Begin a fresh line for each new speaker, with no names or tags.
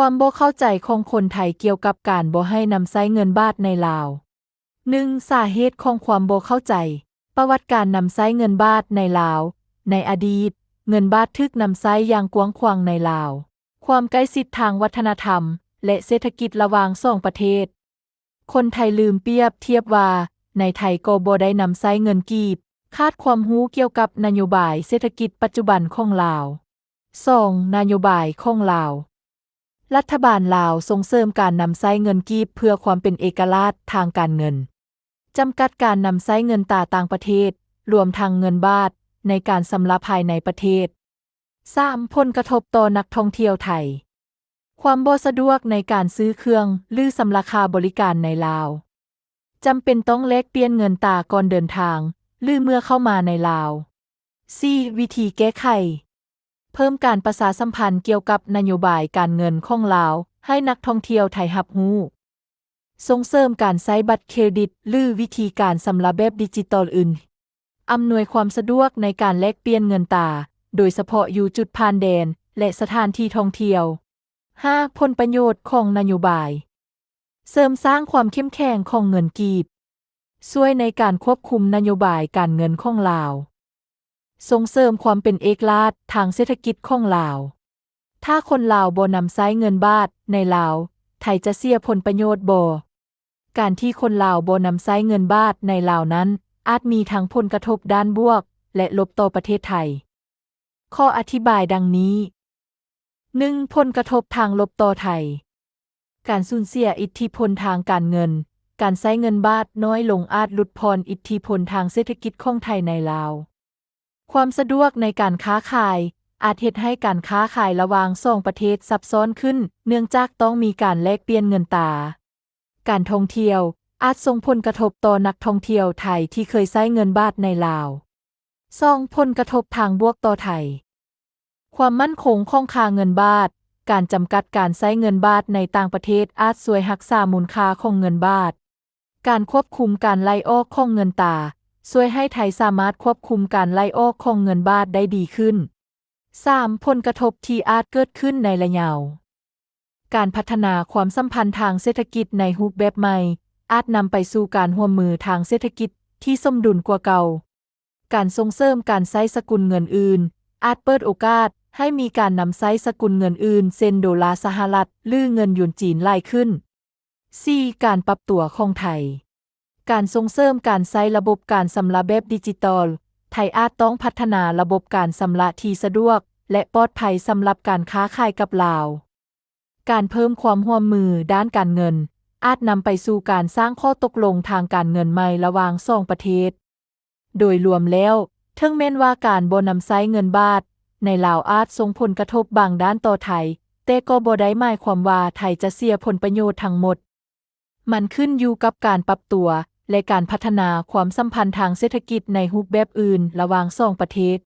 ความบ่เข้าใจของคนไทยเกี่ยวกับการบ่ให้นำใช้เงินบาทในลาว 1. สาเหตุของความบ่เข้าใจ ประวัติการนำใช้เงินบาทในลาว ในอดีต เงินบาทถูกนำใช้อย่างกว้างขวางในลาว ความใกล้ชิดทางวัฒนธรรม และเศรษฐกิจระหว่างสองประเทศ คนไทยลืมเปรียบเทียบว่า ในไทยก็บ่ได้นำใช้เงินกีบ ขาดความรู้เกี่ยวกับนโยบายเศรษฐกิจปัจจุบันของลาว 2. นโยบายของลาว รัฐบาลลาวส่งเสริมการนำใช้เงินกีบเพื่อความเป็นเอกราชทางการเงิน จำกัดการนำใช้เงินตราต่างประเทศ รวมทั้งเงินบาทในการชำระภายในประเทศ 3. ผลกระทบต่อนักท่องเที่ยวไทย ความบ่สะดวกในการซื้อเครื่องหรือสำราคาบริการในลาว จำเป็นต้องแลกเปลี่ยนเงินตราก่อนเดินทางหรือเมื่อเข้ามาในลาว 4. วิธีแก้ไข เพิ่มการประชาสัมพันธ์เกี่ยวกับนโยบายการเงินของลาวให้นักท่องเที่ยวไทยรับรู้ ส่งเสริมการใช้บัตรเครดิตหรือวิธีการชำระแบบดิจิทัลอื่น อำนวยความสะดวกในการแลกเปลี่ยนเงินตราโดยเฉพาะอยู่จุดผ่านแดนและสถานที่ท่องเที่ยว 5. ผลประโยชน์ของนโยบาย เสริมสร้างความเข้มแข็งของเงินกีบ ช่วยในการควบคุมนโยบายการเงินของลาว ส่งเสริมความเป็นเอกราชทางเศรษฐกิจของลาว ถ้าคนลาวบ่นำใช้เงินบาทในลาว ไทยจะเสียผลประโยชน์บ่ การที่คนลาวบ่นำใช้เงินบาทในลาวนั้น อาจมีทั้งผลกระทบด้านบวกและลบต่อประเทศไทย ข้ออธิบายดังนี้ 1. ผลกระทบทางลบต่อไทย การสูญเสียอิทธิพลทางการเงิน การใช้เงินบาทน้อยลงอาจลดพรอิทธิพลทางเศรษฐกิจของไทยในลาว ความสะดวกในการค้าขายอาจเฮ็ดให้การค้าขายระหว่างสองประเทศซับซ้อนขึ้นเนื่องจากต้องมีการแลกเปลี่ยนเงินตรา การท่องเที่ยวอาจส่งผลกระทบต่อนักท่องเที่ยวไทยที่เคยใช้เงินบาทในลาว 2. ผลกระทบทางบวกต่อไทย ความมั่นคงของค่าเงินบาท การจำกัดการใช้เงินบาทในต่างประเทศอาจช่วยรักษามูลค่าของเงินบาท การควบคุมการไล่ออกของเงินตราช่วยให้ไทยสามารถควบคุมการไล่ออกของเงินบาทได้ดีขึ้น 3. ผลกระทบที่อาจเกิดขึ้นในระยะยาว การพัฒนาความสัมพันธ์ทางเศรษฐกิจในรูปแบบใหม่อาจนำไปสู่การร่วมมือทางเศรษฐกิจที่สมดุลกว่าเก่า การส่งเสริมการใช้สกุลเงินอื่นอาจเปิดโอกาสให้มีการนำใช้สกุลเงินอื่นเช่นดอลลาร์สหรัฐหรือเงินหยวนจีนหลายขึ้น 4. การปรับตัวของไทย การส่งเสริมการใช้ระบบการชำระแบบดิจิทัล ไทยอาจต้องพัฒนาระบบการชำระที่สะดวกและปลอดภัยสำหรับการค้าขายกับลาว การเพิ่มความร่วมมือด้านการเงินอาจนำไปสู่การสร้างข้อตกลงทางการเงินใหม่ระหว่างสองประเทศ โดยรวมแล้วถึงแม้ว่าการบ่นำใช้เงินบาทในลาวอาจส่งผลกระทบบางด้านต่อไทย แต่ก็บ่ได้หมายความว่าไทยจะเสียผลประโยชน์ทั้งหมด มันขึ้นอยู่กับการปรับตัวและการพัฒนาความสัมพันธ์ทางเศรษฐกิจในรูปแบบอื่นระหว่างสองประเทศ